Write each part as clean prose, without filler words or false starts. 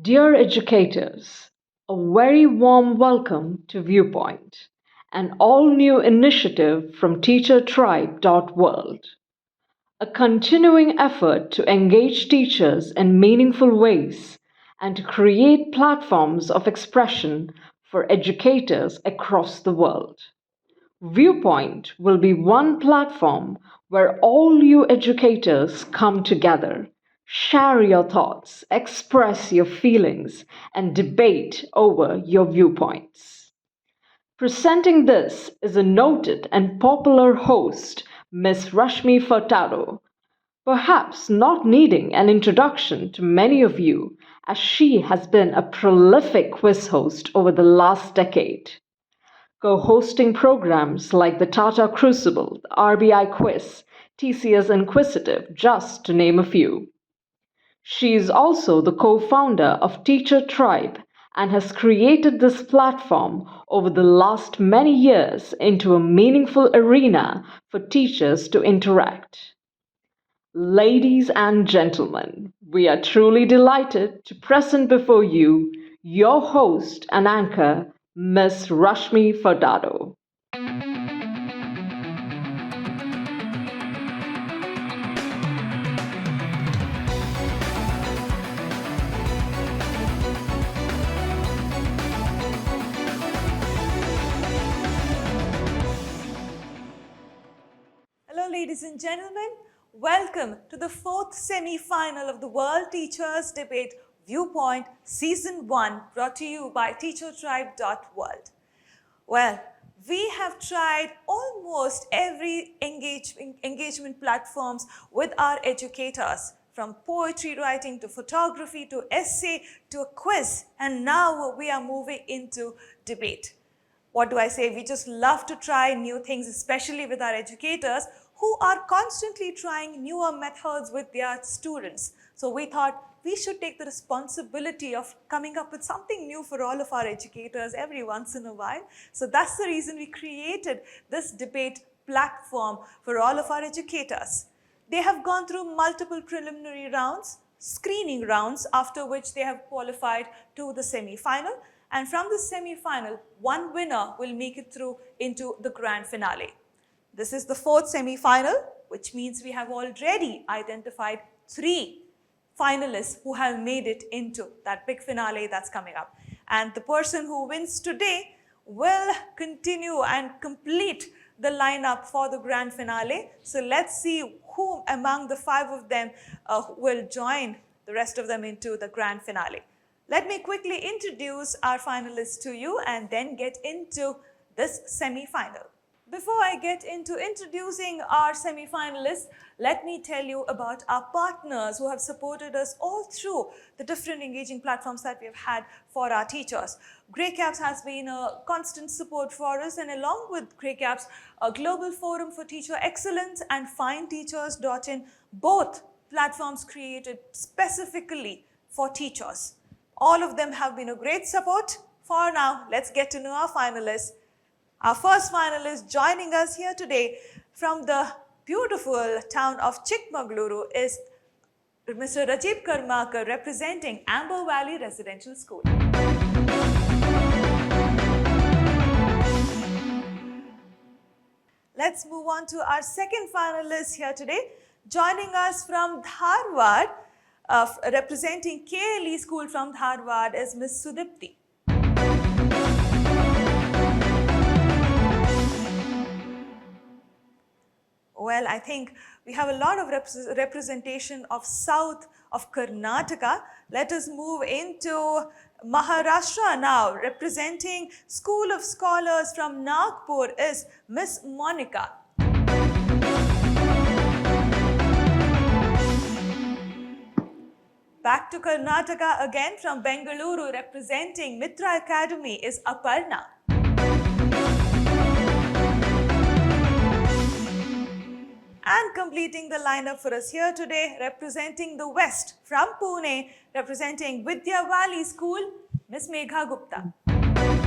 Dear educators, a very warm welcome to Viewpoint, an all new initiative from TeacherTribe.world, a continuing effort to engage teachers in meaningful ways and to create platforms of expression for educators across the world. Viewpoint will be one platform where all you educators come together, share your thoughts, express your feelings, and debate over your viewpoints. Presenting this is a noted and popular host, Miss Rashmi Furtado, perhaps not needing an introduction to many of you, as she has been a prolific quiz host over the last decade, co-hosting programs like the Tata Crucible, the RBI Quiz, TCS Inquisitive, just to name a few. She is also the co-founder of Teacher Tribe and has created this platform over the last many years into a meaningful arena for teachers to interact. Ladies and gentlemen, we are truly delighted to present before you your host and anchor, Miss Rashmi Fardado. Hello, ladies and gentlemen. Welcome to the fourth semi-final of the World Teachers Debate Viewpoint Season 1, brought to you by TeacherTribe.world. Well, we have tried almost every engagement platforms with our educators, from poetry writing to photography to essay to a quiz, and now we are moving into debate. What do I say? We just love to try new things, especially with our educators who are constantly trying newer methods with their students. So we thought we should take the responsibility of coming up with something new for all of our educators every once in a while. So that's the reason we created this debate platform for all of our educators. They have gone through multiple preliminary rounds, screening rounds, after which they have qualified to the semi-final. And from the semi-final, one winner will make it through into the grand finale. This is the fourth semi-final, which means we have already identified 3 finalists who have made it into that big finale that's coming up. And the person who wins today will continue and complete the lineup for the grand finale. So let's see who among the 5 of them will join the rest of them into the grand finale. Let me quickly introduce our finalists to you and then get into this semi-final. Before I get into introducing our semi-finalists, let me tell you about our partners who have supported us all through the different engaging platforms that we've had for our teachers. Grey Caps has been a constant support for us, and along with Grey Caps, a Global Forum for Teacher Excellence and FindTeachers.in, both platforms created specifically for teachers. All of them have been a great support. For now, let's get to know our finalists. Our first finalist joining us here today from the beautiful town of Chikmagaluru is Mr. Rajiv Karmakar, representing Amber Valley Residential School. Let's move on to our second finalist here today. Joining us from Dharwad, representing KLE School from Dharwad, is Ms. Sudipti. Well, I think we have a lot of representation of south of Karnataka. Let us move into Maharashtra now. Representing School of Scholars from Nagpur is Miss Monica. Back to Karnataka again, from Bengaluru, representing Mitra Academy is Aparna. And completing the lineup for us here today, representing the West from Pune, representing Vidya Valley School, Ms. Megha Gupta.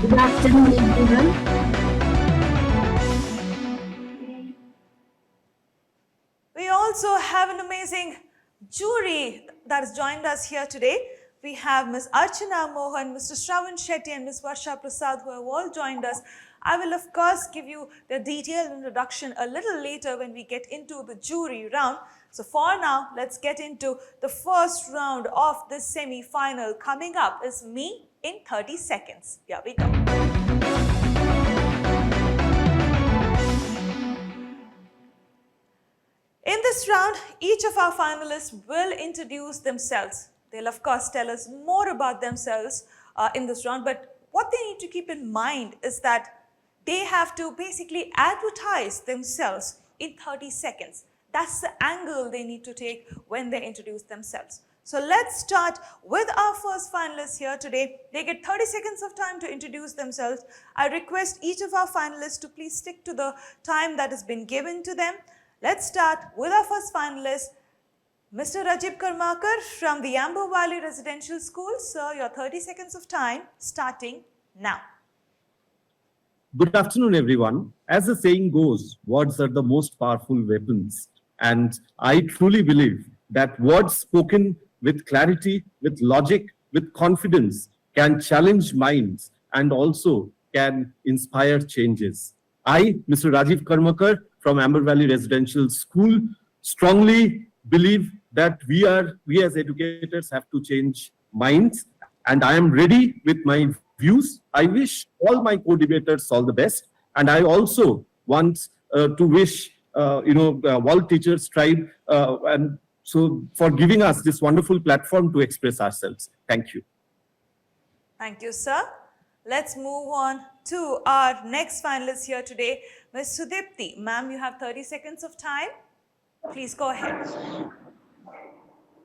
Good afternoon, everyone. We also have an amazing jury that has joined us here today. we have Ms. Archana Mohan, Mr. Shravan Shetty, and Ms. Varsha Prasad, who have all joined us. I will, of course, give you the detailed introduction a little later when we get into the jury round. So for now, let's get into the first round of this semi-final. Coming up is me in 30 seconds. Here we go. In this round, each of our finalists will introduce themselves. They'll of course tell us more about themselves in this round, but what they need to keep in mind is that they have to basically advertise themselves in 30 seconds. That's the angle they need to take when they introduce themselves. So let's start with our first finalist here today. They get 30 seconds of time to introduce themselves. I request each of our finalists to please stick to the time that has been given to them. Let's start with our first finalist, Mr. Rajiv Karmakar from the Amber Valley Residential School. Sir, your 30 seconds of time starting now. Good afternoon, everyone. As the saying goes, words are the most powerful weapons. And I truly believe that words spoken with clarity, with logic, with confidence can challenge minds and also can inspire changes. I, Mr. Rajiv Karmakar from Amber Valley Residential School, strongly believe that we as educators have to change minds, and I am ready with my views. I wish all my co-debaters all the best, and I also want to wish World Teachers Tribe and so for giving us this wonderful platform to express ourselves. Thank you. Thank you, sir. Let's move on to our next finalist here today, Ms. Sudipti. Ma'am, you have 30 seconds of time. Please go ahead.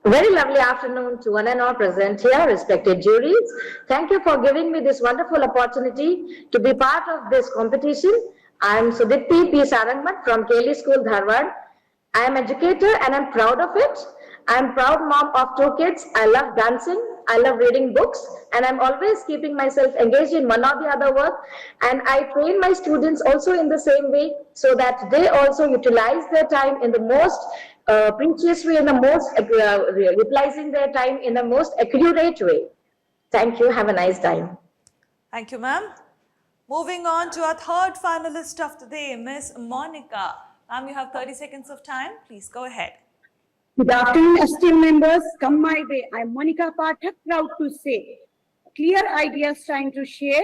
Very lovely afternoon to one and all present here, respected juries. Thank you for giving me this wonderful opportunity to be part of this competition. I am Sudipti P. Sarangmat from Kelly School, Dharwad. I am educator and I'm proud of it. I'm proud mom of 2 kids. I love dancing. I love reading books, and I'm always keeping myself engaged in one or the other work. And I train my students also in the same way so that they also utilize their time in the most precious way, in the most utilizing their time in the most accurate way. Thank you. Have a nice time. Thank you, ma'am. Moving on to our third finalist of the day, Ms. Monica. Ma'am, you have 30 seconds of time. Please go ahead. Good afternoon, esteemed members. Come my way. I'm Monica Pathak, proud to say. Clear ideas trying to share.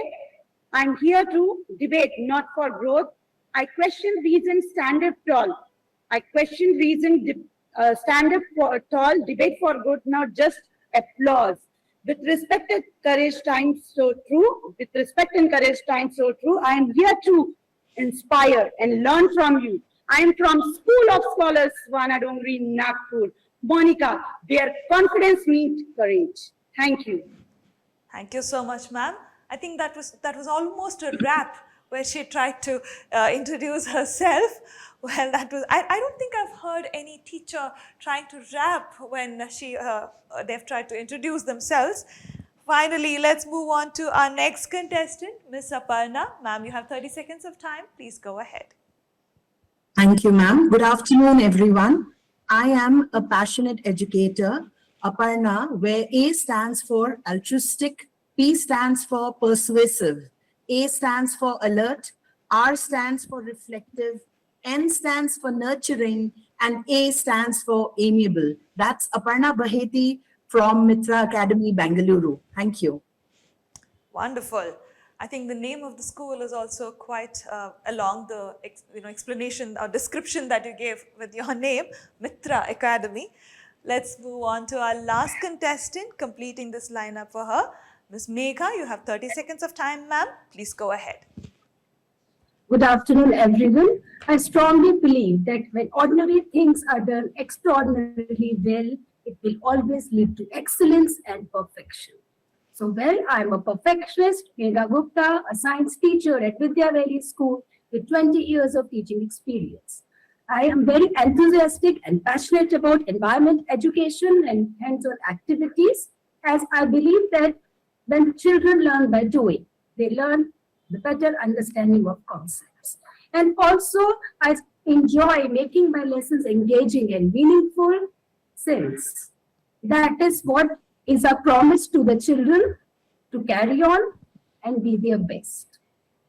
I'm here to debate, not for growth. I question reason, stand up tall. I question reason, stand up for tall, debate for good, not just applause. With respect and courage, time so true. With respect and courage, time so true. I am here to inspire and learn from you. I am from School of Scholars, Vanadongri, Nagpur. Monica, their confidence meets courage. Thank you. Thank you so much, ma'am. I think that was almost a rap where she tried to introduce herself. Well, that was, I don't think I've heard any teacher trying to rap when they've tried to introduce themselves. Finally, let's move on to our next contestant, Ms. Aparna. Ma'am, you have 30 seconds of time. Please go ahead. Thank you, ma'am. Good afternoon, everyone. I am a passionate educator, Aparna, where A stands for altruistic, P stands for persuasive, A stands for alert, R stands for reflective, N stands for nurturing, and A stands for amiable. That's Aparna Baheti from Mitra Academy, Bangalore. Thank you. Wonderful. I think the name of the school is also quite along the explanation or description that you gave with your name, Mitra Academy. Let's move on to our last contestant, completing this lineup for her. Ms. Megha, you have 30 seconds of time, ma'am. Please go ahead. Good afternoon, everyone. I strongly believe that when ordinary things are done extraordinarily well, it will always lead to excellence and perfection. So, well, I'm a perfectionist, Megha Gupta, a science teacher at Vidya Valley School with 20 years of teaching experience. I am very enthusiastic and passionate about environment education and hands-on activities, as I believe that when children learn by doing, they learn the better understanding of concepts. And also, I enjoy making my lessons engaging and meaningful since that is what is a promise to the children to carry on and be their best.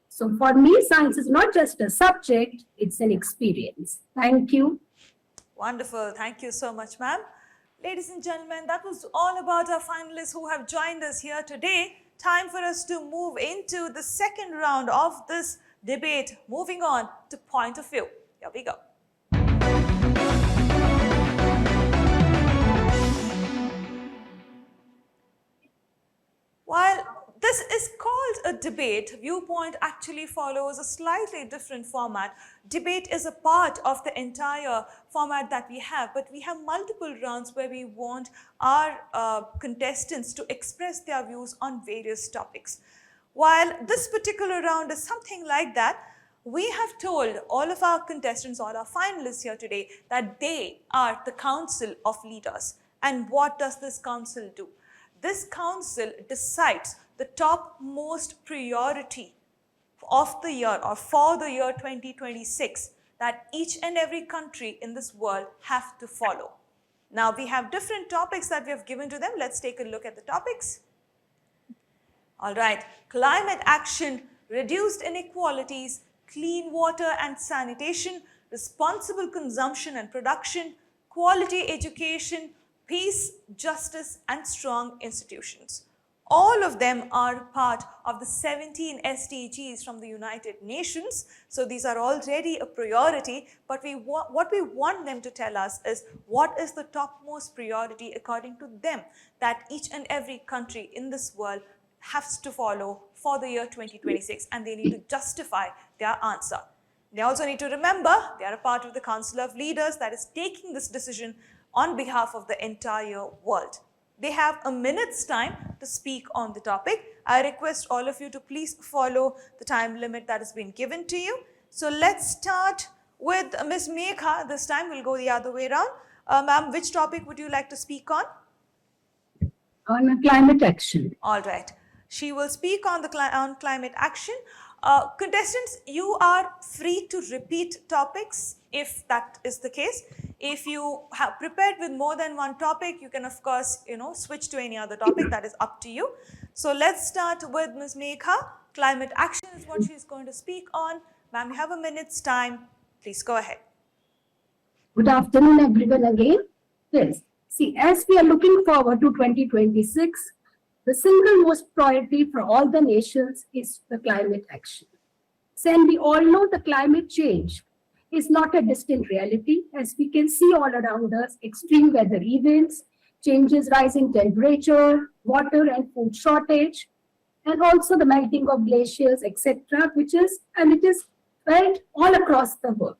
So for me, science is not just a subject, it's an experience. Thank you. Wonderful. Thank you so much, ma'am. Ladies and gentlemen, that was all about our finalists who have joined us here today. Time for us to move into the second round of this debate. Moving on to point of view. Here we go. While this is called a debate, viewpoint actually follows a slightly different format. Debate is a part of the entire format that we have, but we have multiple rounds where we want our contestants to express their views on various topics. While this particular round is something like that, we have told all of our contestants, all our finalists here today, that they are the council of leaders. And what does this council do? This council decides the topmost priority of the year or for the year 2026 that each and every country in this world have to follow. Now we have different topics that we have given to them. Let's take a look at the topics. All right, climate action, reduced inequalities, clean water and sanitation, responsible consumption and production, quality education, peace, justice, and strong institutions. All of them are part of the 17 SDGs from the United Nations. So these are already a priority, but what we want them to tell us is what is the topmost priority according to them that each and every country in this world has to follow for the year 2026, and they need to justify their answer. They also need to remember they are a part of the Council of Leaders that is taking this decision on behalf of the entire world. They have a minute's time to speak on the topic. I request all of you to please follow the time limit that has been given to you. So let's start with Ms. Megha. This time we'll go the other way around. Ma'am, which topic would you like to speak on? On climate action. All right. She will speak on climate action. Contestants, you are free to repeat topics if that is the case. If you have prepared with more than one topic, you can of course, switch to any other topic. That is up to you. So let's start with Ms. Megha. Climate action is what she's going to speak on. Ma'am, you have a minute's time. Please go ahead. Good afternoon, everyone again. Yes, see, as we are looking forward to 2026, the single most priority for all the nations is the climate action. So, and we all know the climate change is not a distant reality. As we can see all around us, extreme weather events, changes, rising temperature, water and food shortage, and also the melting of glaciers, etc., it is felt all across the world.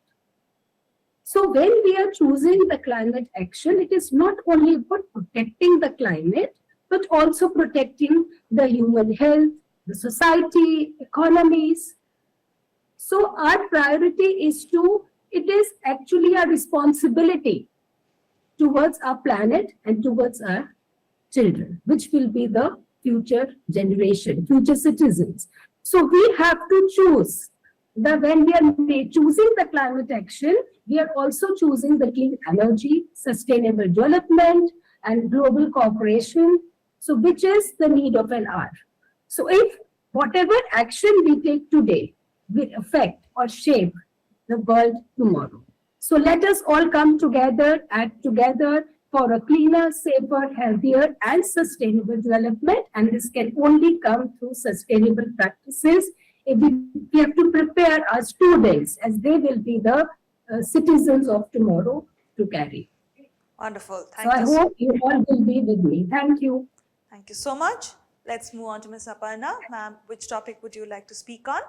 So when we are choosing the climate action, it is not only about protecting the climate, but also protecting the human health, the society, economies. So our priority it is actually a responsibility towards our planet and towards our children, which will be the future generation, future citizens. So we have to choose. When we are choosing the climate action, we are also choosing the clean energy, sustainable development, and global cooperation. So which is the need of an hour. So if whatever action we take today will affect or shape the world tomorrow. So let us all come together, act together for a cleaner, safer, healthier, and sustainable development. And this can only come through sustainable practices. If we have to prepare our students as they will be the citizens of tomorrow to carry. Wonderful. Thank you. So I hope you all will be with me. Thank you. Thank you so much. Let's move on to Ms. Aparna. Ma'am, which topic would you like to speak on?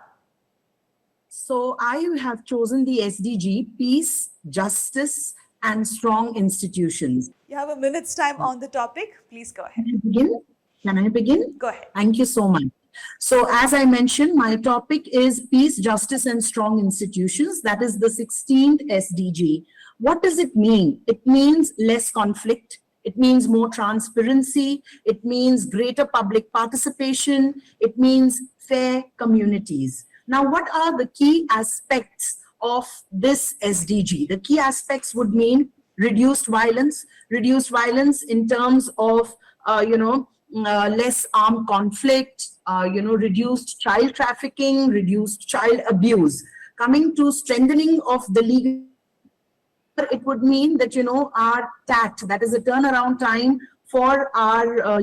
So I have chosen the SDG, peace, justice, and strong institutions. You have a minute's time on the topic. Please go ahead. Can I begin? Go ahead. Thank you so much. So as I mentioned, my topic is peace, justice, and strong institutions. That is the 16th SDG. What does it mean? It means less conflict. It means more transparency. It means greater public participation. It means fair communities. Now, what are the key aspects of this SDG? The key aspects would mean reduced violence in terms of less armed conflict, reduced child trafficking, reduced child abuse. Coming to strengthening of the legal system, it would mean that, our TAT, that is a turnaround time for our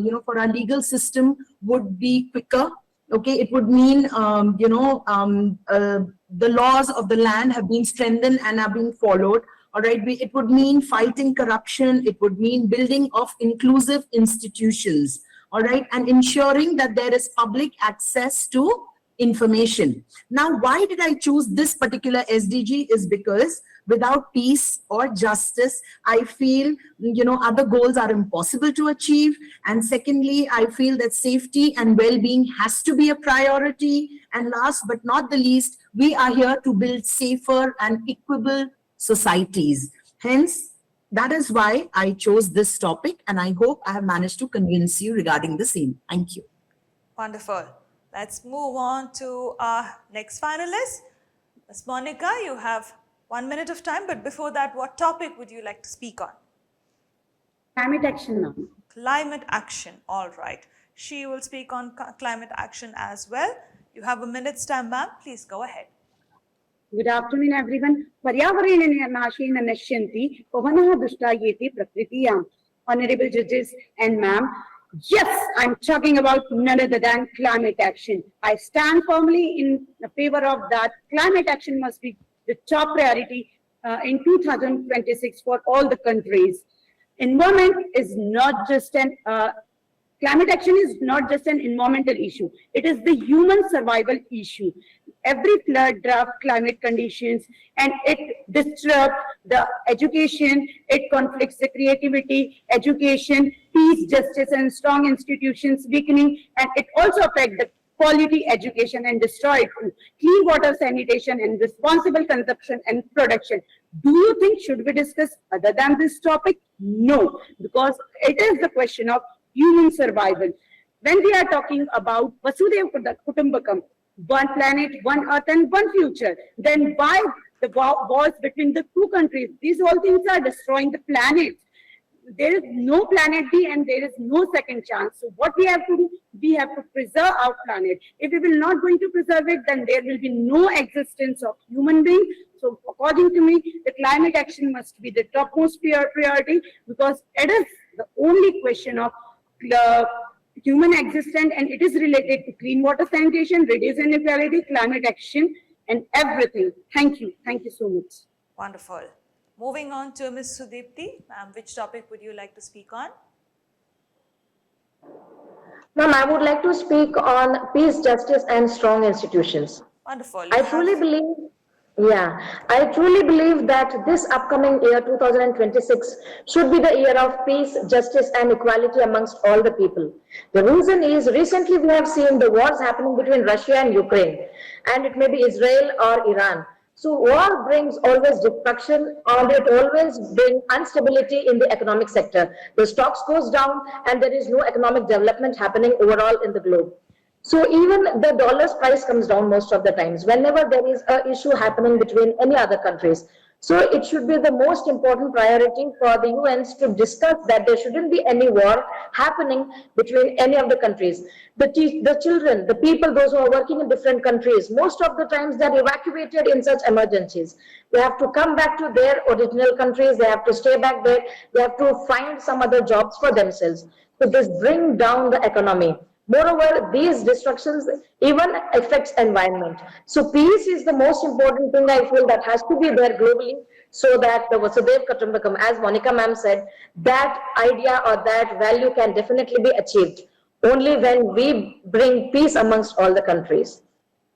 legal system, would be quicker. Okay, it would mean, the laws of the land have been strengthened and are being followed. All right, it would mean fighting corruption. It would mean building of inclusive institutions. All right, and ensuring that there is public access to information. Now, why did I choose this particular SDG is because without peace or justice, I feel, other goals are impossible to achieve. And secondly, I feel that safety and well-being has to be a priority. And last but not the least, we are here to build safer and equitable societies. Hence, that is why I chose this topic, and I hope I have managed to convince you regarding the same. Thank you. Wonderful. Let's move on to our next finalist. Ms. Monica, you have 1 minute of time, but before that, what topic would you like to speak on? Climate action now. Climate action, all right. She will speak on climate action as well. You have a minute's time, ma'am. Please go ahead. Good afternoon, everyone. Paryavarena nashena nashyanti pavanaha dushtayeti prakritiya. Honorable judges and ma'am, yes, I'm talking about none other than climate action. I stand firmly in favor of that. Climate action must be the top priority in 2026 for all the countries. Environment is not just an climate action is not just an environmental issue. It is the human survival issue. Every flood, drought, climate conditions, and it disrupts the education, it conflicts the creativity, education, peace, justice, and strong institutions weakening, and it also affects the quality education and destroy it too. Clean water, sanitation, and responsible consumption and production. Do you think should we discuss other than this topic? No, because it is the question of human survival. When we are talking about Vasudhaiva Kutumbakam, one planet, one earth, and one future, then why the wars between the two countries? These all things are destroying the planet. There is no planet B and there is no second chance. So what we have to do, we have to preserve our planet. If we will not going to preserve it, then there will be no existence of human being. So according to me, the climate action must be the topmost priority, because it is the only question of human existence, and it is related to clean water, sanitation, reduce inequality, climate action, and everything. Thank you. Thank you so much. Wonderful. Moving on to Ms. Sudipti. Ma'am, which topic would you like to speak on? Ma'am, I would like to speak on peace, justice, and strong institutions. Wonderful. I truly believe that this upcoming year, 2026, should be the year of peace, justice, and equality amongst all the people. The reason is, recently we have seen the wars happening between Russia and Ukraine, and it may be Israel or Iran. So war brings always destruction, and it always brings instability in the economic sector. The stocks goes down, and there is no economic development happening overall in the globe. So even the dollar's price comes down most of the times whenever there is an issue happening between any other countries. So it should be the most important priority for the UNs to discuss that there shouldn't be any war happening between any of the countries. The children, the people, those who are working in different countries, most of the times they're evacuated in such emergencies. They have to come back to their original countries. They have to stay back there. They have to find some other jobs for themselves. So this bring down the economy. Moreover, these destructions even affects environment. So peace is the most important thing I feel that has to be there globally, so that the Vasudhaiva Kutumbakam, as Monica ma'am said, that idea or that value can definitely be achieved only when we bring peace amongst all the countries.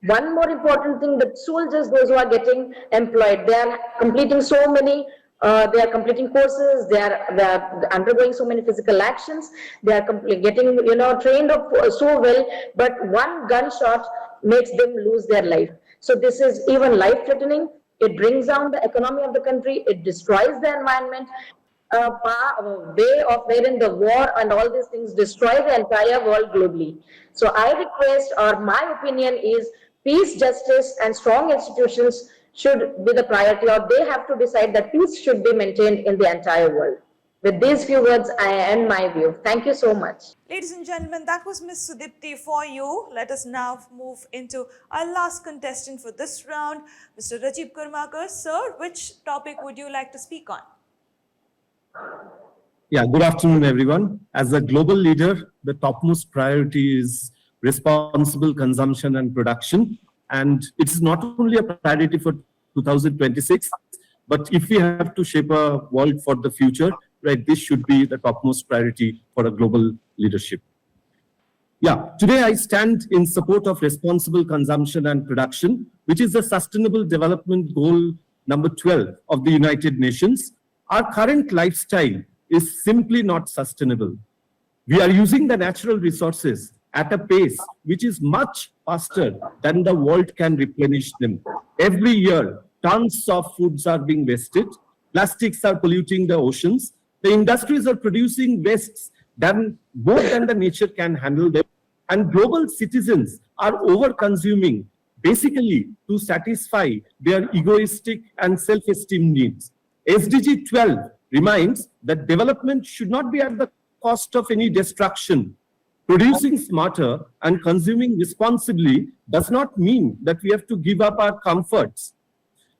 One more important thing, the soldiers, those who are getting employed, they are completing so many they are completing courses, they are undergoing so many physical actions, they are getting trained up so well, but one gunshot makes them lose their life. So this is even life threatening. It brings down the economy of the country, it destroys the environment. Way of wherein the war and all these things destroy the entire world globally. So I request, or my opinion is, peace, justice, and strong institutions should be the priority, or they have to decide that peace should be maintained in the entire world. With these few words, I end my view. Thank you so much. Ladies and gentlemen, that was Ms. Sudipti for you. Let us now move into our last contestant for this round, Mr. Rajiv Karmakar. Sir, which topic would you like to speak on? Yeah, good afternoon, everyone. As a global leader, the topmost priority is responsible consumption and production. And it's not only a priority for 2026, but if we have to shape a world for the future, right, this should be the topmost priority for a global leadership. Yeah, today I stand in support of responsible consumption and production, which is the Sustainable Development Goal number 12 of the United Nations. Our current lifestyle is simply not sustainable. We are using the natural resources at a pace which is much faster than the world can replenish them. Every year, tons of foods are being wasted. Plastics are polluting the oceans. The industries are producing wastes than more than the nature can handle them. And global citizens are over-consuming basically to satisfy their egoistic and self-esteem needs. SDG 12 reminds that development should not be at the cost of any destruction. Producing smarter and consuming responsibly does not mean that we have to give up our comforts,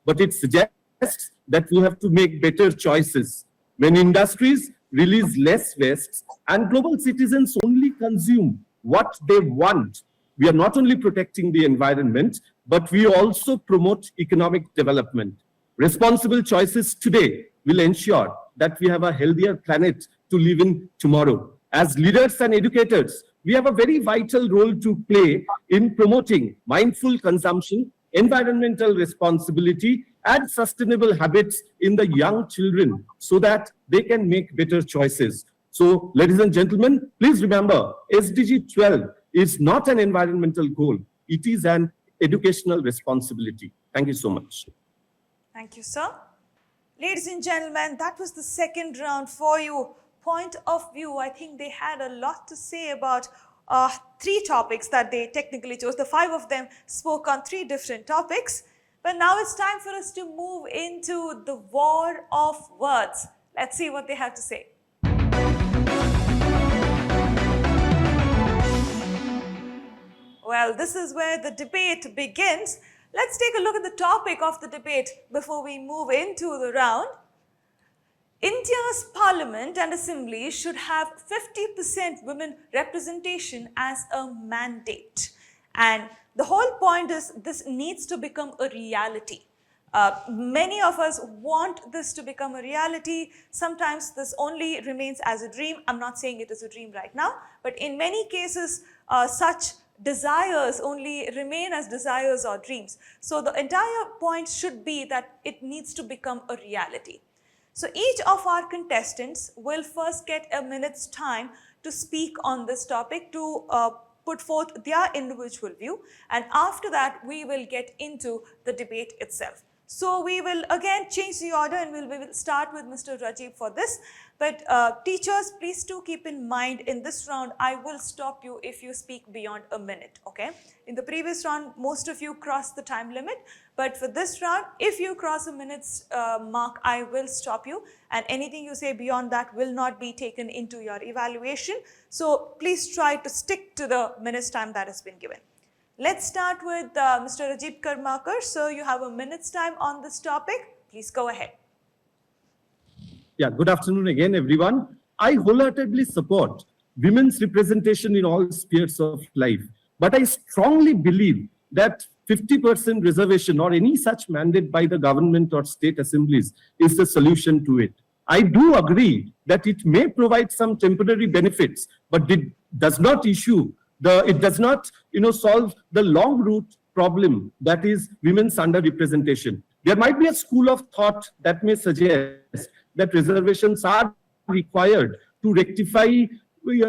but it suggests that we have to make better choices. When industries release less wastes and global citizens only consume what they want, we are not only protecting the environment, but we also promote economic development. Responsible choices today will ensure that we have a healthier planet to live in tomorrow. As leaders and educators, we have a very vital role to play in promoting mindful consumption, environmental responsibility, and sustainable habits in the young children so that they can make better choices. So, ladies and gentlemen, please remember, SDG 12 is not an environmental goal. It is an educational responsibility. Thank you so much. Thank you, sir. Ladies and gentlemen, that was the second round for you. Point of view, I think they had a lot to say about three topics that they technically chose. The five of them spoke on three different topics. But now it's time for us to move into the war of words. Let's see what they have to say. Well, this is where the debate begins. Let's take a look at the topic of the debate before we move into the round. India's parliament and assembly should have 50% women representation as a mandate. And the whole point is this needs to become a reality. Many of us want this to become a reality. Sometimes this only remains as a dream. I'm not saying it is a dream right now, but in many cases, such desires only remain as desires or dreams. So the entire point should be that it needs to become a reality. So each of our contestants will first get a minute's time to speak on this topic, to put forth their individual view, and after that we will get into the debate itself. So we will again change the order and we will start with Mr. Rajiv for this. But teachers, please do keep in mind in this round, I will stop you if you speak beyond a minute, okay? In the previous round, most of you crossed the time limit. But for this round, if you cross a minute's mark, I will stop you. And anything you say beyond that will not be taken into your evaluation. So please try to stick to the minute's time that has been given. Let's start with Mr. Rajiv Karmakar. So you have a minute's time on this topic. Please go ahead. Yeah, good afternoon again, everyone. I wholeheartedly support women's representation in all spheres of life. But I strongly believe that 50% reservation or any such mandate by the government or state assemblies is the solution to it. I do agree that it may provide some temporary benefits, but it does not solve the long root problem that is women's underrepresentation. There might be a school of thought that may suggest that reservations are required to rectify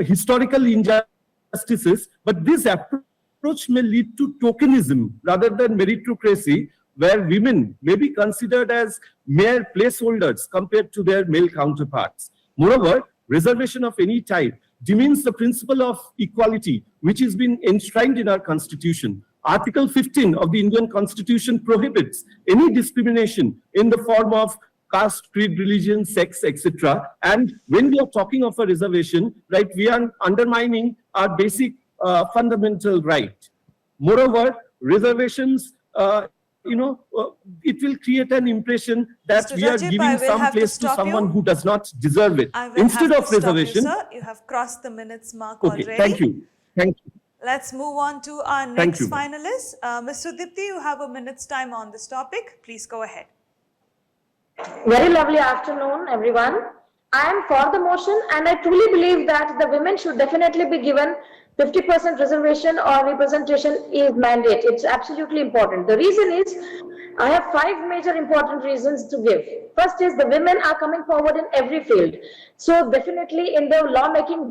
historical injustices, but this approach may lead to tokenism rather than meritocracy, where women may be considered as mere placeholders compared to their male counterparts. Moreover, reservation of any type demeans the principle of equality, which has been enshrined in our Constitution. Article 15 of the Indian Constitution prohibits any discrimination in the form of caste, creed, religion, sex, etc. And when we are talking of a reservation, right, we are undermining our basic fundamental right. Moreover, reservations, it will create an impression that Mr. we are Rajib, giving I will some have to place to stop someone you. who does not deserve it. I will Instead have to of stop you, reservation, sir. You have crossed the minutes mark okay, thank already. you. Thank you. Let's move on to our Thank you, next ma'am. finalist. Ms. Sudipti, you have a minute's time on this topic. Please go ahead. Very lovely afternoon, everyone. I am for the motion, and I truly believe that the women should definitely be given 50% reservation or representation is mandate. It's absolutely important. The reason is I have five major important reasons to give. First is the women are coming forward in every field. So definitely in the lawmaking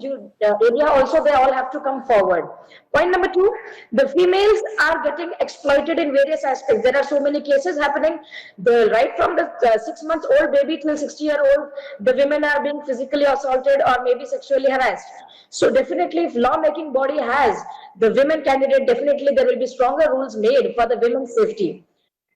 area also they all have to come forward. Point number two, the females are getting exploited in various aspects. There are so many cases happening. Right from the 6 months old baby till 60-year-old, the women are being physically assaulted or maybe sexually harassed. So definitely if lawmaking body has the women candidate, definitely there will be stronger rules made for the women's safety.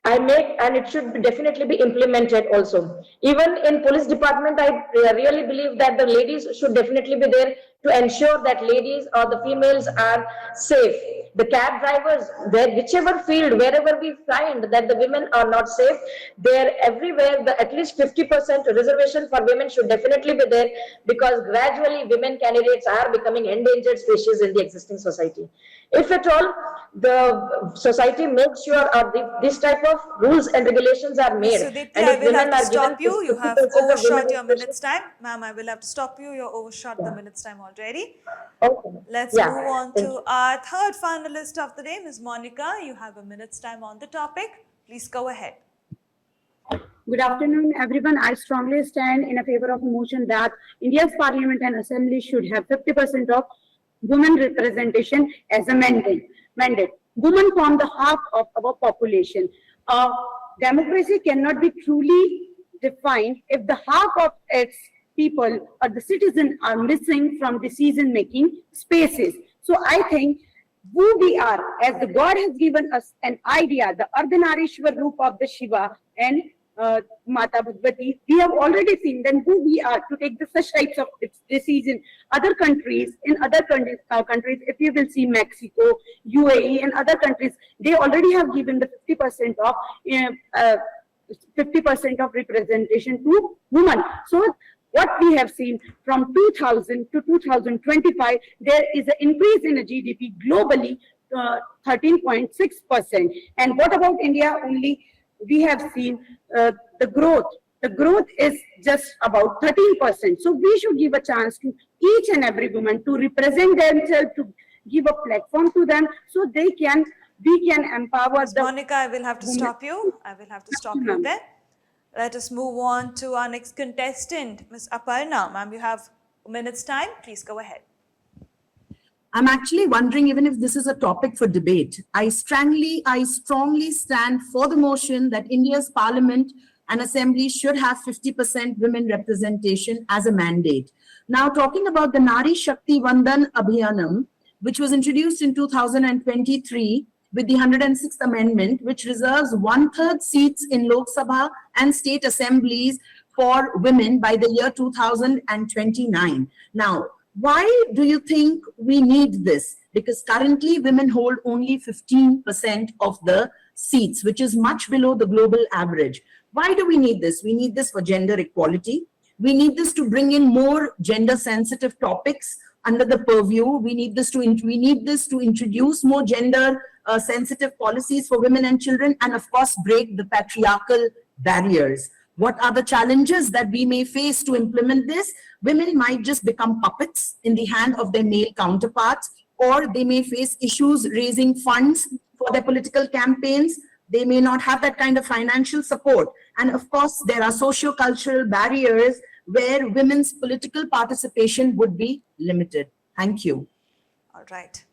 I make, and it should definitely be implemented also. Even in police department, I really believe that the ladies should definitely be there to ensure that ladies or the females are safe. The cab drivers, whichever field, wherever we find that the women are not safe, there everywhere, at least 50% reservation for women should definitely be there, because gradually women candidates are becoming endangered species in the existing society. If at all the society makes sure this type of rules and regulations are Ms. made, Sudipti, and I if will have women to are given stop you. You have 50% of women overshot your reservation, minute's time. Ma'am, I will have to stop you. You overshot the minute's time already. okay, Let's yeah, move on thank to you. our third finalist of the day, Ms. Monica. You have a minute's time on the topic. Please go ahead. Good afternoon, everyone. I strongly stand in a favor of a motion that India's Parliament and Assembly should have 50% of women representation as a mandate. Women form the half of our population. Democracy cannot be truly defined if the half of its people or the citizens are missing from decision-making spaces. So I think who we are, as the God has given us an idea, the Ardhanarishwar Roop of the Shiva and Mata Bhagavati, we have already seen then who we are to take the such types of decision. Other countries, countries, if you will see Mexico, UAE, and other countries, they already have given the 50% of 50% of representation to women. So what we have seen from 2000 to 2025, there is an increase in the GDP globally, 13.6%. And what about India? Only we have seen the growth. The growth is just about 13%. So we should give a chance to each and every woman to represent themselves, to give a platform to them, so we can empower Ms. Monica, I will have to stop you. I will have to stop you there. Let us move on to our next contestant, Ms. Aparna. Ma'am, you have a minute's time. Please go ahead. I'm actually wondering even if this is a topic for debate. I strongly stand for the motion that India's Parliament and Assembly should have 50% women representation as a mandate. Now, talking about the Nari Shakti Vandan Abhiyanam, which was introduced in 2023 with the 106th Amendment, which reserves 1/3 seats in Lok Sabha and state assemblies for women by the year 2029. Now, why do you think we need this? Because currently women hold only 15% of the seats, which is much below the global average. Why do we need this? We need this for gender equality. We need this to bring in more gender sensitive topics under the purview. We need this to introduce more gender sensitive policies for women and children, and of course break the patriarchal barriers. What are the challenges that we may face to implement this? Women might just become puppets in the hand of their male counterparts, or they may face issues raising funds for their political campaigns. They may not have that kind of financial support. And of course, there are socio-cultural barriers where women's political participation would be limited. Thank you. All right.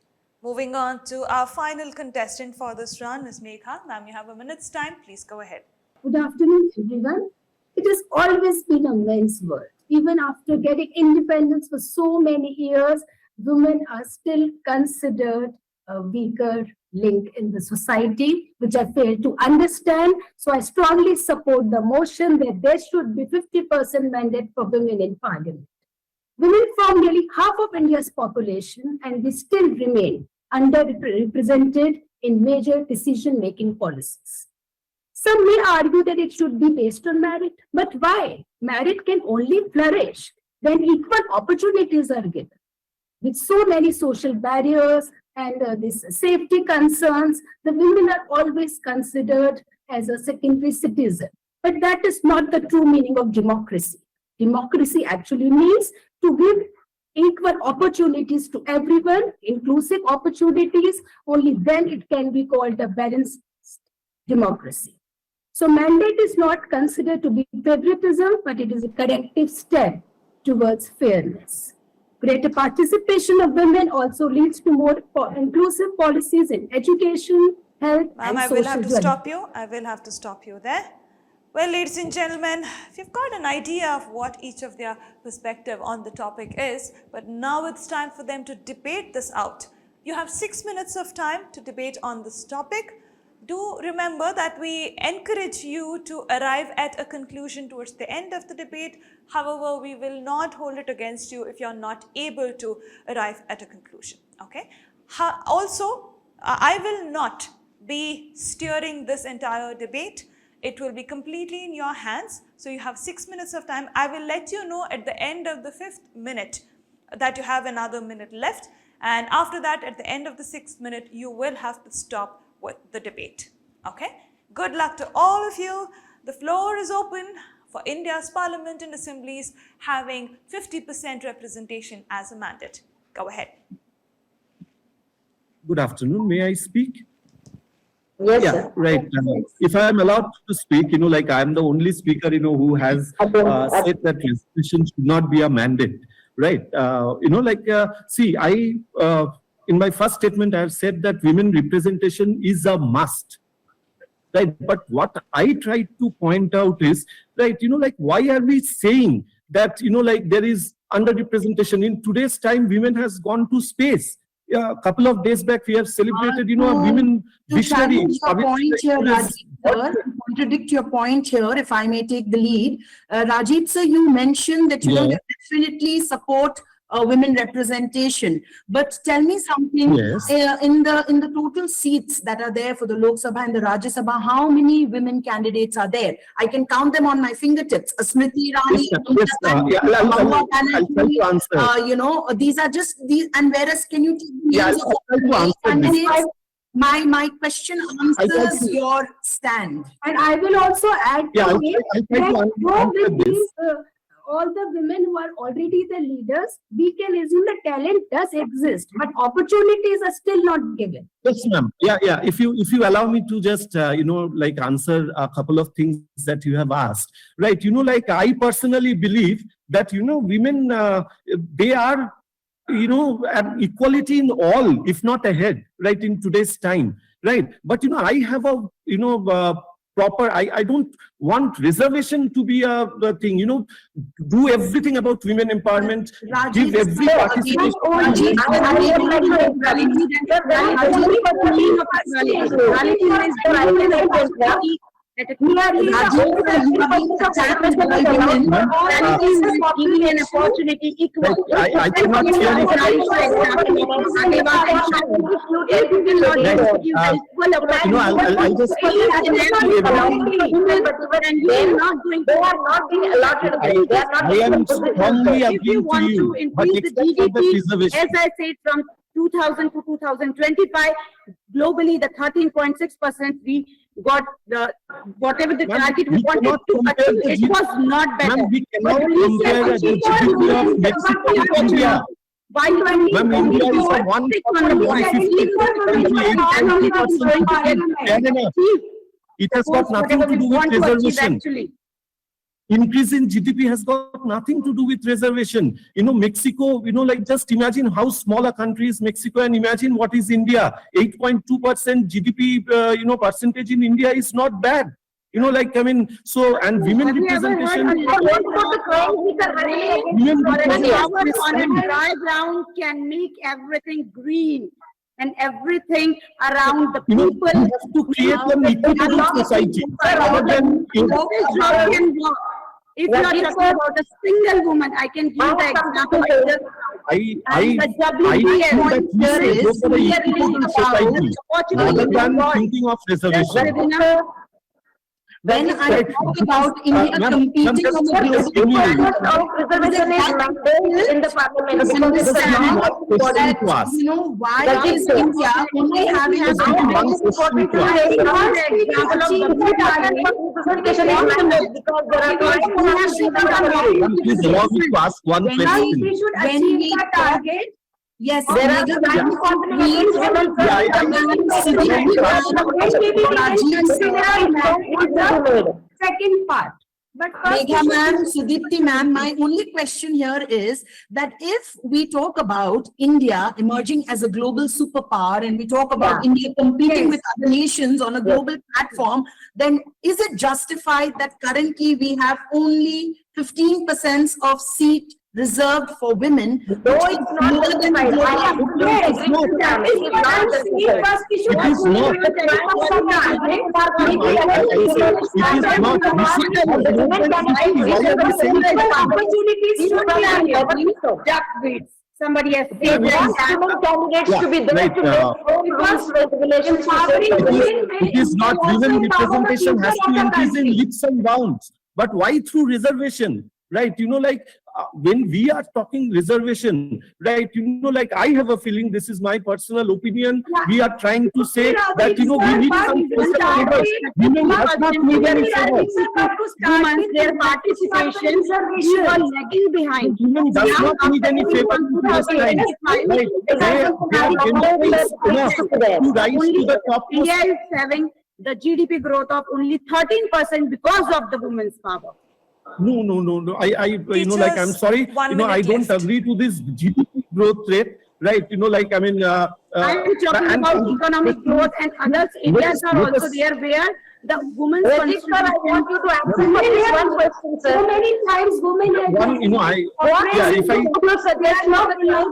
Moving on to our final contestant for this round, Ms. Megha. Ma'am, you have a minute's time. Please go ahead. Good afternoon, everyone. It has always been a men's world. Even after getting independence for so many years, women are still considered a weaker link in the society, which I fail to understand. So I strongly support the motion that there should be 50% mandate for women in parliament. Women form nearly half of India's population, and we still remain underrepresented in major decision-making policies. Some may argue that it should be based on merit, but why? Merit can only flourish when equal opportunities are given. With so many social barriers and these safety concerns, the women are always considered as a secondary citizen. But that is not the true meaning of democracy. Democracy actually means to give equal opportunities to everyone, inclusive opportunities. Only then it can be called a balanced democracy. So mandate is not considered to be favoritism, but it is a corrective step towards fairness. Greater participation of women also leads to more inclusive policies in education, health, Ma'am, and I social will have to development. stop you. I will have to stop you there. Well, ladies and gentlemen, we've got an idea of what each of their perspective on the topic is, but now it's time for them to debate this out. You have 6 minutes of time to debate on this topic. Do remember that we encourage you to arrive at a conclusion towards the end of the debate. However, we will not hold it against you if you're not able to arrive at a conclusion. Okay? Also, I will not be steering this entire debate. It will be completely in your hands. So you have 6 minutes of time. I will let you know at the end of the 5th minute that you have another minute left. And after that, at the end of the 6th minute, you will have to stop with the debate. Okay? Good luck to all of you. The floor is open for India's parliament and assemblies having 50% representation as a mandate. Go ahead. Good afternoon. May I speak? Yes, Yeah, sir. right. If I am allowed to speak, like I am the only speaker, who has said that reservation should not be a mandate, right? See, in my first statement, I have said that women representation is a must, right? But what I tried to point out is, right, why are we saying that, there is underrepresentation? In today's time, women has gone to space. Yeah, a couple of days back, we have celebrated, a women visionary. Contradict your point here, if I may take the lead. Rajiv sir, you mentioned that you definitely support women representation, but tell me something. Yes. In the total seats that are there for the Lok Sabha and the Rajya Sabha, how many women candidates are there? I can count them on my fingertips. Smriti Irani, I'll try to answer. these are just these. And whereas, can you I'll try to answer this. My question answers your stand. And I will also add Yeah, to I'll it try to that answer with this. these, all the women who are already the leaders, we can assume the talent does exist, but opportunities are still not given. Yes, ma'am. Yeah. If you allow me to just answer a couple of things that you have asked, right? I personally believe that women they are at equality in all, if not ahead, right, in today's time, right? But I have a proper. I don't want reservation to be a thing. Do everything about women empowerment. Give every participation. I cannot hear you. I'll just I am strongly agreeing to you, but except for the reservation. As I said, from 2000 to 2025, globally the 13.6% we got the whatever the target we wanted to achieve, it was not better. Ma'am, we cannot compare the GDP of Mexico with India. By 20, Ma'am, India is a 150%. It has got nothing to do with reservation. Increase in GDP has got nothing to do with reservation. Mexico, just imagine how small a country is Mexico and imagine what is India. 8.2% GDP, percentage in India is not bad. So, and women representation. On a dry ground can make everything green. and everything around the You know, people. we have to create an equitable society rather than If you are talking about a single woman, I can give the example. I The think that we should go for the equitable society rather than thinking of reservation. When I talk about India competing on the global Reservation is mandate in the parliament because it's a that, you know, why is India only having a important to raise example of representation is mandate because there are Please allow me to ask one question. when we target, yes, there are Second part. But first, Megha ma'am, Sudipti ma'am, my only question here is that if we talk about India emerging as a global superpower and we talk about India competing with other nations on a global platform, then is it justified that currently we have only 15% of seat reserved for women? No, it's not justified. Somebody has They want women candidates to be there to make rules, regulations. It is not women representation has to increase in leaps and bounds. But why through reservation? Right? You know, like when we are talking reservation, right? You know, like I have a feeling, this is my personal opinion. We are trying to say that, you know, we need some special favors. Women does not need any favors. Their participation, you are lagging behind. Women does not need any favor to this time. Right? They are embraced enough to rise to the top. India is having the GDP growth of only 13% because of the women's power. No. I you know, like, I'm sorry, you know, I don't agree to this GDP growth rate, right? You know, like, I mean, I'm talking about economic growth and others areas are also there where the women's Sir, I want you to answer one question, sir. so many times women have one, you know, if I suggest not against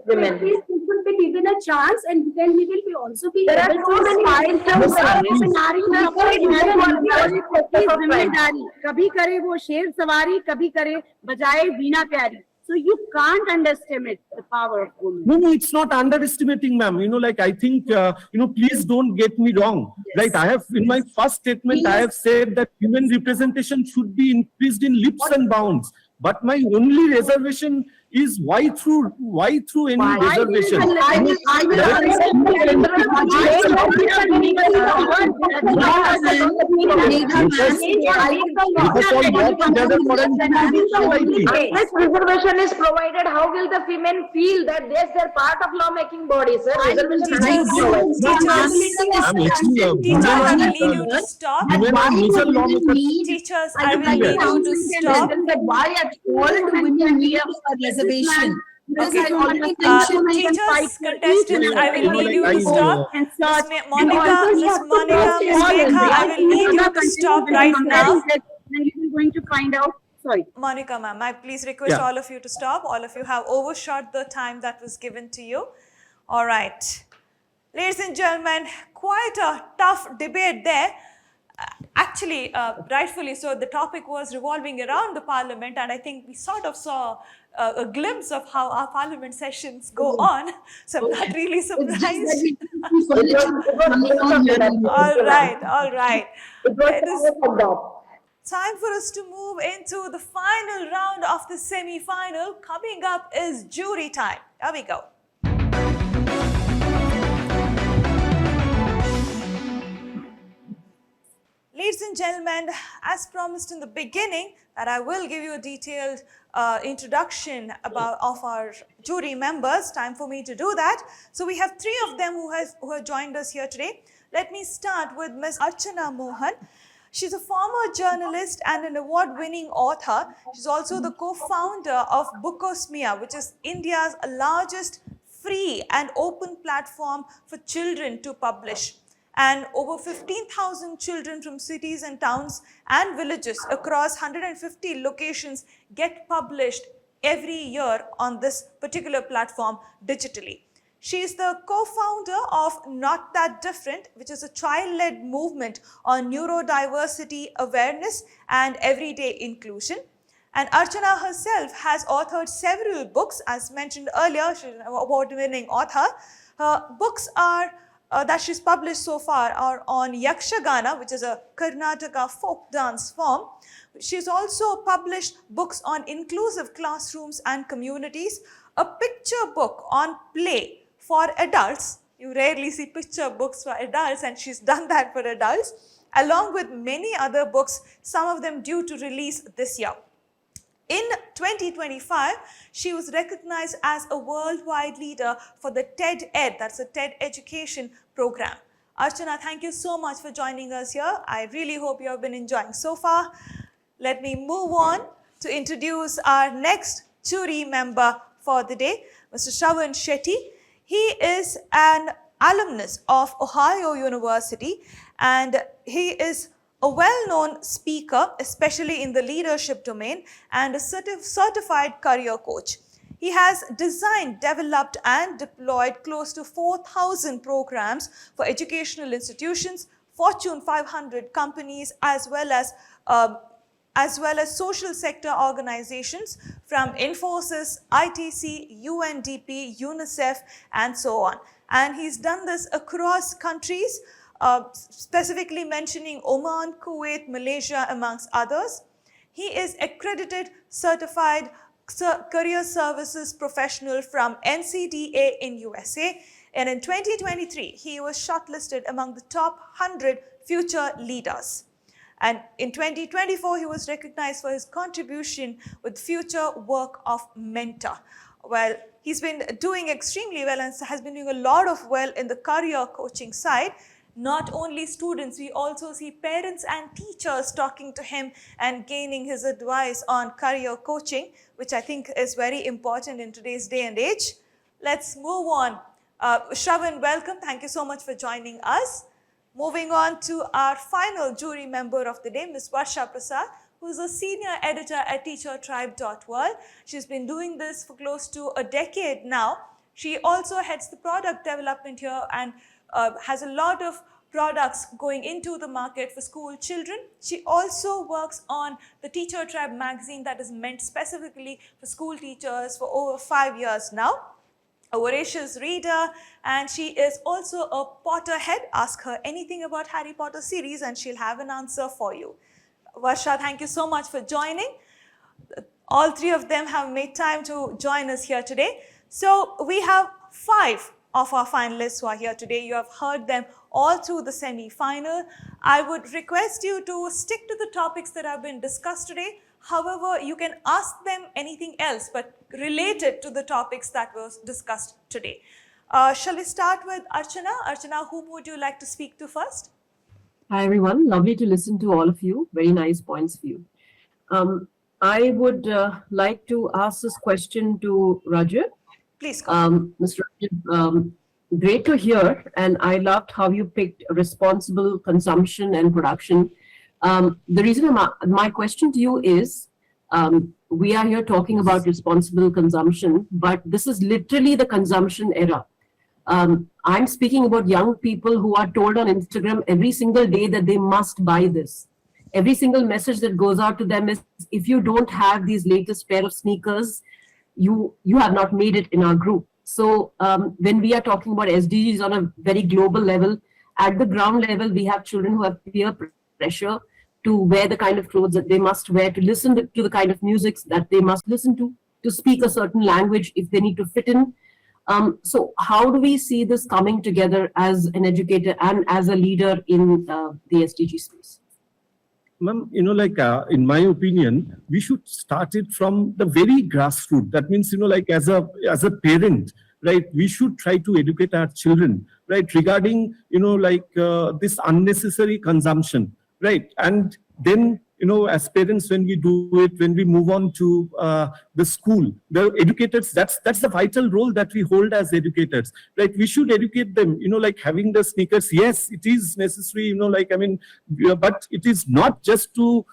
women. Please, people be given a chance, and then we will be also be There are able so to many जिम्मेदारी कभी करे वो शेर सवारी कभी करे बजाए वीणा प्यारी. So you can't underestimate the power of women. No, it's not underestimating, ma'am. You know, like, I think, you know, please don't get me wrong, right? I have, in my first statement, I have said that women representation should be increased in leaps and bounds. But my only reservation is why through any reservation? This reservation is provided. How will the women feel that they're part of lawmaking body, sir? Reservation Teachers, I will need you to stop. Teachers, I will need you to stop. Why at all do women need a reservation? Because I already mentioned Teachers, contestants, I will need you to stop. Miss Monica, Miss Megha, I will need you to stop right now. And you are going to find out. Sorry. Monica ma'am, I please request all of you to stop. All of you have overshot the time that was given to you. All right. Ladies and gentlemen, quite a tough debate there. Actually, rightfully so, the topic was revolving around the parliament, and I think we sort of saw a glimpse of how our parliament sessions go on. So I'm not really surprised. All right. It is time for us to move into the final round of the semi-final. Coming up is jury time. Here we go. Ladies and gentlemen, as promised in the beginning, that I will give you a detailed introduction of our jury members. Time for me to do that. So we have three of them who have joined us here today. Let me start with Ms. Archana Mohan. She's a former journalist and an award-winning author. She's also the co-founder of Bookosmia, which is India's largest free and open platform for children to publish. And over 15,000 children from cities and towns and villages across 150 locations get published every year on this particular platform digitally. She is the co-founder of Not That Different, which is a child-led movement on neurodiversity awareness and everyday inclusion. And Archana herself has authored several books. As mentioned earlier, she's an award-winning author. Her books are that she's published so far are on Yakshagana, which is a Karnataka folk dance form. She's also published books on inclusive classrooms and communities, a picture book on play for adults. You rarely see picture books for adults, and she's done that for adults, along with many other books, some of them due to release this year. In 2025, she was recognized as a worldwide leader for the TED Ed, that's a TED education program. Archana, thank you so much for joining us here. I really hope you have been enjoying so far. Let me move on to introduce our next jury member for the day, Mr. Shravan Shetty. He is an alumnus of Ohio University, and he is a well-known speaker, especially in the leadership domain, and a certified career coach. He has designed, developed, and deployed close to 4,000 programs for educational institutions, Fortune 500 companies, as well as social sector organizations from Infosys, ITC, UNDP, UNICEF, and so on. And he's done this across countries, specifically mentioning Oman, Kuwait, Malaysia, amongst others. He is accredited, certified career services professional from NCDA in USA. And in 2023, he was shortlisted among the top 100 future leaders. And in 2024, he was recognized for his contribution with future work of mentor. Well, he's been doing extremely well and has been doing a lot of well in the career coaching side. Not only students, we also see parents and teachers talking to him and gaining his advice on career coaching, which I think is very important in today's day and age. Let's move on. Shravan, welcome. Thank you so much for joining us. Moving on to our final jury member of the day, Ms. Varsha Prasad, who is a senior editor at teachertribe.world. She's been doing this for close to a decade now. She also heads the product development here and has a lot of products going into the market for school children. She also works on the Teacher Tribe magazine that is meant specifically for school teachers for over 5 years now. A voracious reader, and she is also a Potterhead. Ask her anything about Harry Potter series and she'll have an answer for you. Varsha, thank you so much for joining. All three of them have made time to join us here today. So we have 5 of our finalists who are here today. You have heard them all through the semi-final. I would request you to stick to the topics that have been discussed today. However, you can ask them anything else, but related to the topics that were discussed today. Shall we start with Archana? Archana, whom would you like to speak to first? Hi, everyone. Lovely to listen to all of you. Very nice points of view. I would like to ask this question to Rajat. Please go. Mr. Rajat, great to hear, and I loved how you picked responsible consumption and production. The reason my question to you is, we are here talking about responsible consumption, but this is literally the consumption era. I'm speaking about young people who are told on Instagram every single day that they must buy this. Every single message that goes out to them is, if you don't have these latest pair of sneakers, you have not made it in our group. So when we are talking about SDGs on a very global level, at the ground level, we have children who have peer pressure to wear the kind of clothes that they must wear, to listen to the kind of music that they must listen to speak a certain language if they need to fit in. So how do we see this coming together as an educator and as a leader in the SDG space? Ma'am, in my opinion, we should start it from the very grassroots. That means, as a parent, right, we should try to educate our children, right, regarding, this unnecessary consumption, right? And then, as parents, when we do it, when we move on to the school, the educators, that's the vital role that we hold as educators, right? We should educate them, having the sneakers. Yes, it is necessary, but it is not just to,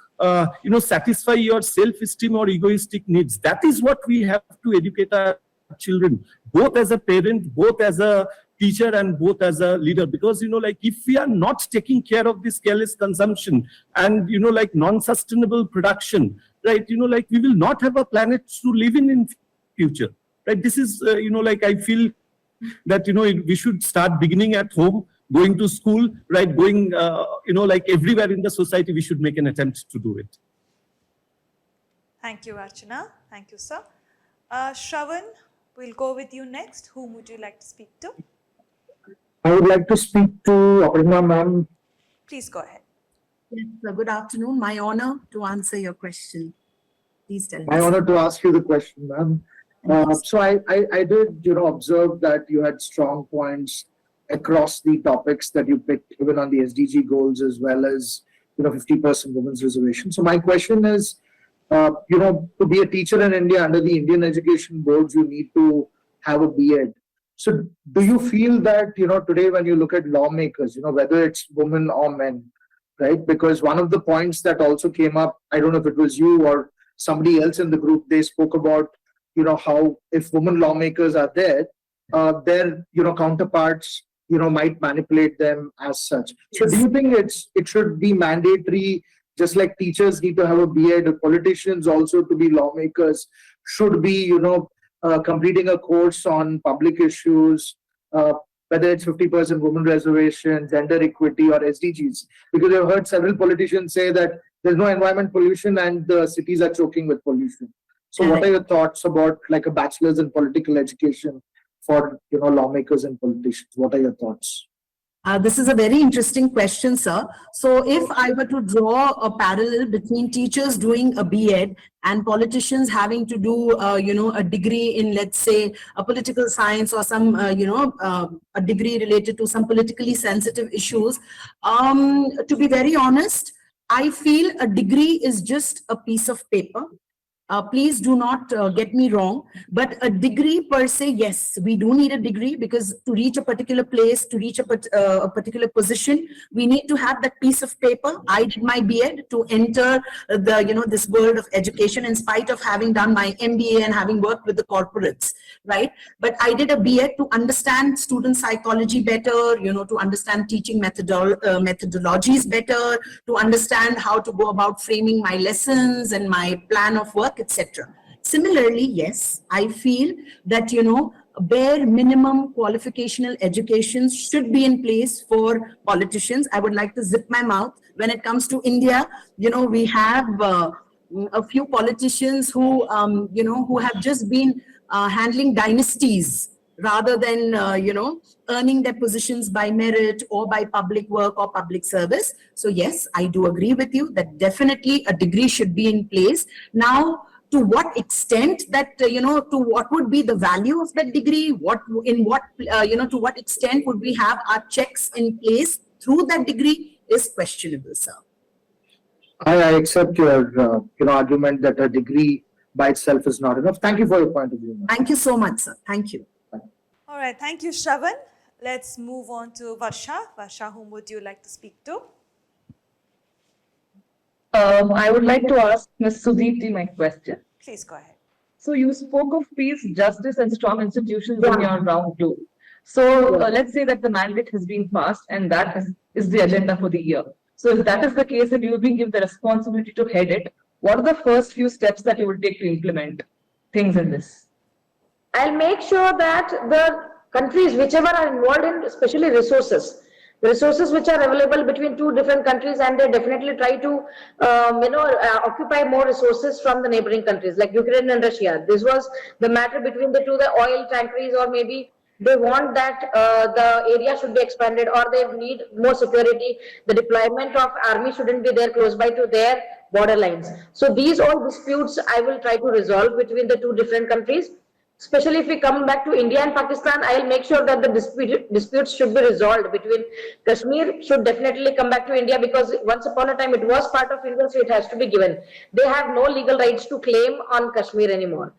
satisfy your self-esteem or egoistic needs. That is what we have to educate our children, both as a parent, both as a teacher, and both as a leader. Because, like, if we are not taking care of this careless consumption and, like, non-sustainable production, right, like, we will not have a planet to live in future, right? This is, like, I feel that, we should start beginning at home, going to school, right, going, like, everywhere in the society, we should make an attempt to do it. Thank you, Archana. Thank you, sir. Shravan, we'll go with you next. Whom would you like to speak to? I would like to speak to Aparna ma'am. Please go ahead. Yes, good afternoon. My honor to answer your question. Please tell me. My honor to ask you the question, ma'am. So I did, observe that you had strong points across the topics that you picked, even on the SDG goals, as well as, 50% women's reservation. So my question is, to be a teacher in India under the Indian education boards, you need to have a B.Ed. So do you feel that, today when you look at lawmakers, whether it's women or men, right? Because one of the points that also came up, I don't know if it was you or somebody else in the group, they spoke about, how if women lawmakers are there, their, counterparts, might manipulate them as such. So do you think it should be mandatory, just like teachers need to have a B.Ed, politicians also to be lawmakers should be, completing a course on public issues, whether it's 50% women reservation, gender equity, or SDGs? Because I've heard several politicians say that there's no environment pollution and the cities are choking with pollution. So what are your thoughts about like a bachelor's in political education for, lawmakers and politicians? What are your thoughts? This is a very interesting question, sir. So if I were to draw a parallel between teachers doing a B.Ed and politicians having to do, a degree in, let's say, a political science or some, a degree related to some politically sensitive issues, to be very honest, I feel a degree is just a piece of paper. Please do not get me wrong, but a degree per se, yes, we do need a degree because to reach a particular place, to reach a particular position, we need to have that piece of paper. I did my B.Ed to enter the, this world of education in spite of having done my MBA and having worked with the corporates, right? But I did a B.Ed to understand student psychology better, to understand teaching methodologies better, to understand how to go about framing my lessons and my plan of work, etc. Similarly, yes, I feel that, bare minimum qualificational education should be in place for politicians. I would like to zip my mouth. When it comes to India, we have a few politicians who, who have just been handling dynasties rather than, earning their positions by merit or by public work or public service. So yes, I do agree with you that definitely a degree should be in place. Now, to what extent that, to what would be the value of that degree, to what extent would we have our checks in place through that degree is questionable, sir. I accept your, argument that a degree by itself is not enough. Thank you for your point of view. Thank you so much, sir. Thank you. All right, thank you, Shravan. Let's move on to Varsha. Varsha, whom would you like to speak to? I would like to ask Ms. Sudipti my question. Please go ahead. So you spoke of peace, justice, and strong institutions in your round two. So let's say that the mandate has been passed and that is the agenda for the year. So if that is the case and you've been given the responsibility to head it, what are the first few steps that you will take to implement things in this? I'll make sure that the countries, whichever are involved in, especially resources, the resources which are available between two different countries, and they definitely try to, occupy more resources from the neighboring countries like Ukraine and Russia. This was the matter between the two, the oil tankeries, or maybe they want that the area should be expanded, or they need more security. The deployment of army shouldn't be there close by to their borderlines. So these all disputes I will try to resolve between the two different countries. Especially if we come back to India and Pakistan, I'll make sure that the disputes should be resolved between Kashmir should definitely come back to India, because once upon a time it was part of India, so it has to be given. They have no legal rights to claim on Kashmir anymore.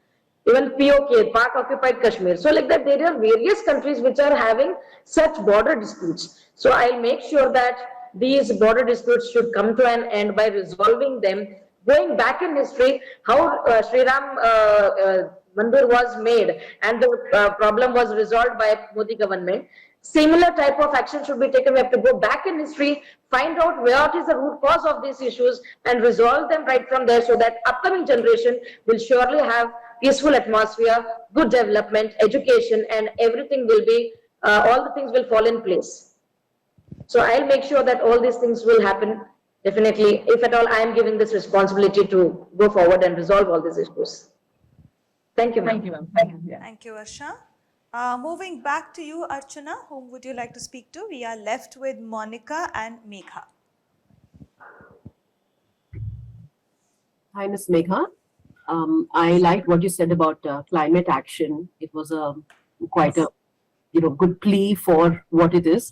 Even POK, Pak occupied Kashmir. So like that, there are various countries which are having such border disputes. So I'll make sure that these border disputes should come to an end by resolving them. Going back in history, how Sri Ram mandir was made and the problem was resolved by Modi government. Similar type of action should be taken. We have to go back in history, find out what is the root cause of these issues and resolve them right from there, so that upcoming generation will surely have peaceful atmosphere, good development, education, and everything will be, all the things will fall in place. So I'll make sure that all these things will happen. Definitely, if at all I am given this responsibility to go forward and resolve all these issues. Thank you, ma'am. Thank you, ma'am. Thank you. Yeah. Thank you, Arsha. Moving back to you, Archana, whom would you like to speak to? We are left with Monica and Megha. Hi, Ms. Megha. I liked what you said about climate action. It was quite a good plea for what it is.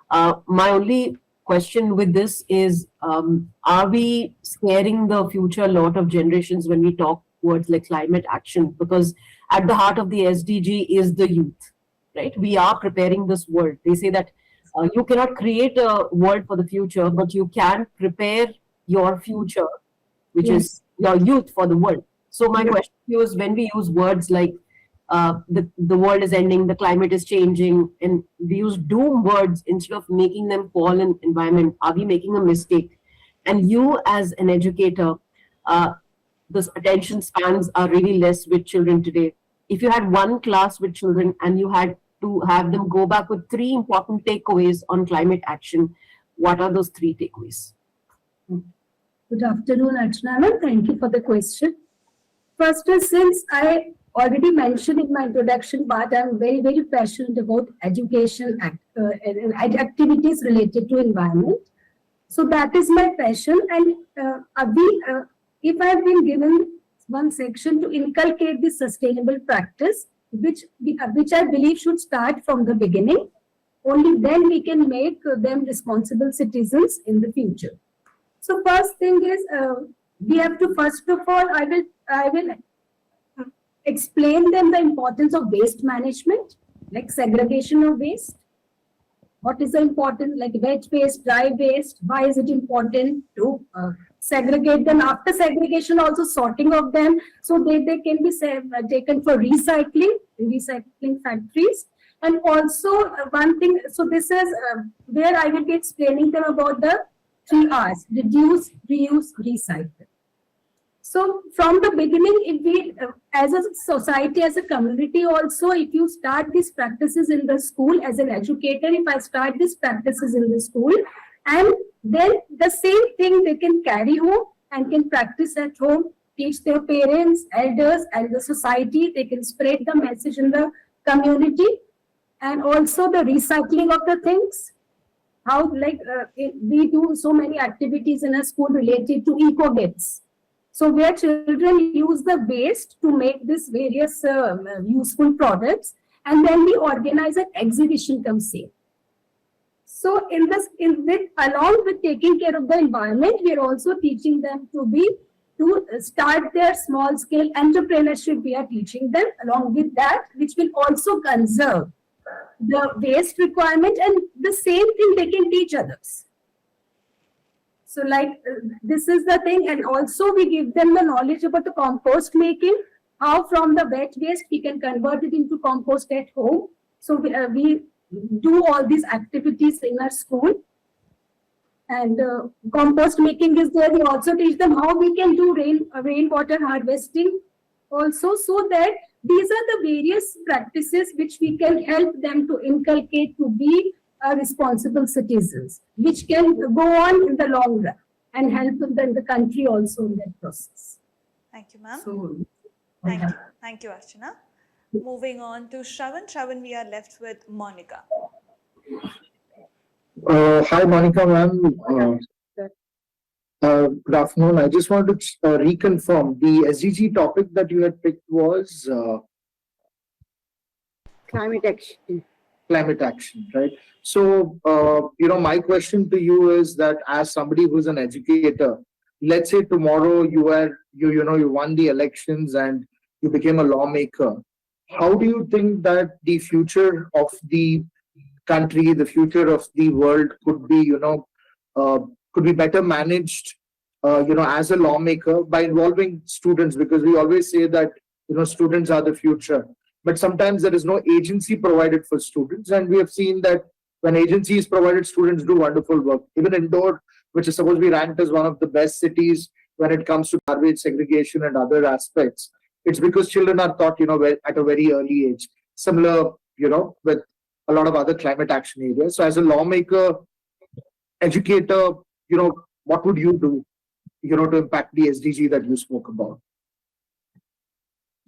My only question with this is, are we scaring the future lot of generations when we talk words like climate action? Because at the heart of the SDG is the youth, right? We are preparing this world. They say that you cannot create a world for the future, but you can prepare your future, which is your youth, for the world. So my question to you is, when we use words like the world is ending, the climate is changing, and we use doom words instead of making them fall in environment, are we making a mistake? And you as an educator, this attention spans are really less with children today. If you had one class with children and you had to have them go back with 3 important takeaways on climate action, what are those 3 takeaways? Good afternoon, Archana. Thank you for the question. First is, since I already mentioned in my introduction part, I'm very, very passionate about education and activities related to environment. So that is my passion. And if I've been given one section to inculcate this sustainable practice, which I believe should start from the beginning, only then we can make them responsible citizens in the future. So first thing is, we have to, first of all, I will explain them the importance of waste management, like segregation of waste. What is the importance, like wet waste, dry waste? Why is it important to segregate them? After segregation, also sorting of them, so they can be taken for recycling factories. And also one thing, so this is where I will be explaining them about the 3 R's: reduce, reuse, recycle. So from the beginning, if we, as a society, as a community also, if you start these practices in the school, as an educator, if I start these practices in the school, and then the same thing they can carry home and can practice at home, teach their parents, elders, and the society, they can spread the message in the community. And also the recycling of the things. How, like, we do so many activities in a school related to eco-gifts. So where children use the waste to make these various useful products, and then we organize an exhibition come sale. So along with taking care of the environment, we are also teaching them to start their small scale entrepreneurship. We are teaching them along with that, which will also conserve the waste requirement, and the same thing they can teach others. So like this is the thing. And also we give them the knowledge about the compost making, how from the wet waste we can convert it into compost at home. So we do all these activities in our school. And compost making is there. We also teach them how we can do rainwater harvesting also, so that these are the various practices which we can help them to inculcate to be responsible citizens, which can go on in the long run and help the country also in that process. Thank you, ma'am. So, Thank you, Archana. Moving on to Shravan. Shravan, we are left with Monica. Hi, Monica, ma'am. Good afternoon. I just want to reconfirm the SDG topic that you had picked was Climate action. Climate action, right? So, my question to you is that, as somebody who's an educator, let's say tomorrow you won the elections and you became a lawmaker. How do you think that the future of the country, the future of the world could be better managed, as a lawmaker by involving students? Because we always say that students are the future. But sometimes there is no agency provided for students. And we have seen that when agency is provided, students do wonderful work. Even Indore, which is supposed to be ranked as one of the best cities when it comes to garbage segregation and other aspects, it's because children are taught, at a very early age. Similar, with a lot of other climate action areas. So as a lawmaker, educator, what would you do, to impact the SDG that you spoke about?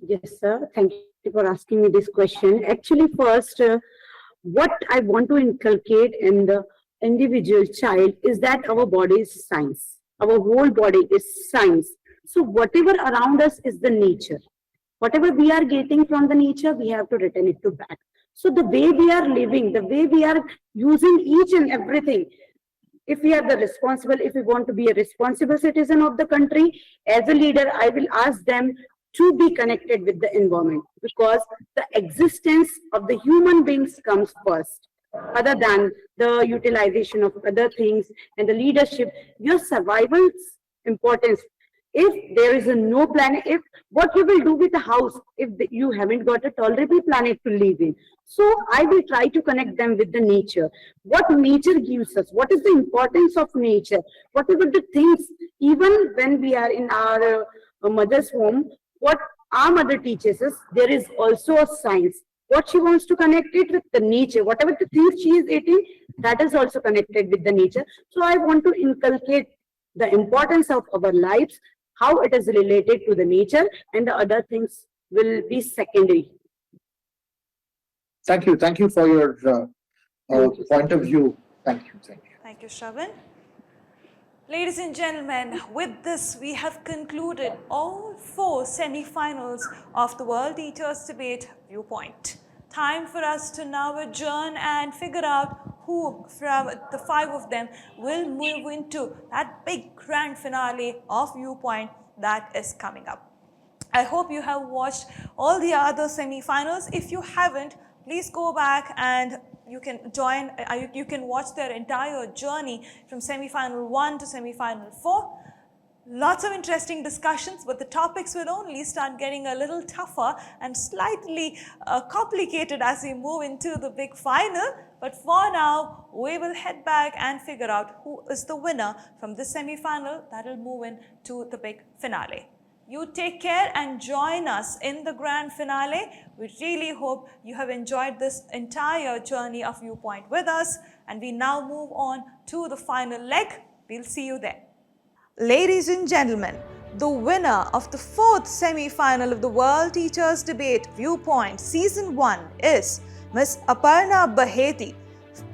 Yes, sir. Thank you for asking me this question. Actually, first, what I want to inculcate in the individual child is that our body is science. Our whole body is science. So whatever around us is the nature. Whatever we are getting from the nature, we have to return it to back. So the way we are living, the way we are using each and everything, if we are the responsible, if we want to be a responsible citizen of the country, as a leader, I will ask them to be connected with the environment, because the existence of the human beings comes first, other than the utilization of other things and the leadership. Your survival's importance. If there is a no planet, if what you will do with the house if you haven't got a tolerable planet to live in? So I will try to connect them with the nature. What nature gives us, what is the importance of nature, whatever the things, even when we are in our mother's home, what our mother teaches us, there is also a science. What she wants to connect it with the nature, whatever the things she is eating, that is also connected with the nature. So I want to inculcate the importance of our lives, how it is related to the nature, and the other things will be secondary. Thank you. Thank you for your point of view. Thank you. Thank you. Thank you, Shravan. Ladies and gentlemen, with this, we have concluded all 4 semi-finals of the World Teachers Debate Viewpoint. Time for us to now adjourn and figure out who from the 5 of them will move into that big grand finale of Viewpoint that is coming up. I hope you have watched all the other semi-finals. If you haven't, please go back and you can join, you can watch their entire journey from semi-final 1 to semi-final 4. Lots of interesting discussions, but the topics will only start getting a little tougher and slightly complicated as we move into the big final. But for now, we will head back and figure out who is the winner from this semi-final that will move into the big finale. You take care and join us in the grand finale. We really hope you have enjoyed this entire journey of Viewpoint with us. And we now move on to the final leg. We'll see you there. Ladies and gentlemen, the winner of the 4th semi-final of the World Teachers Debate Viewpoint Season 1 is Ms. Aparna Baheti.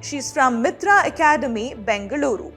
She's from Mitra Academy, Bengaluru.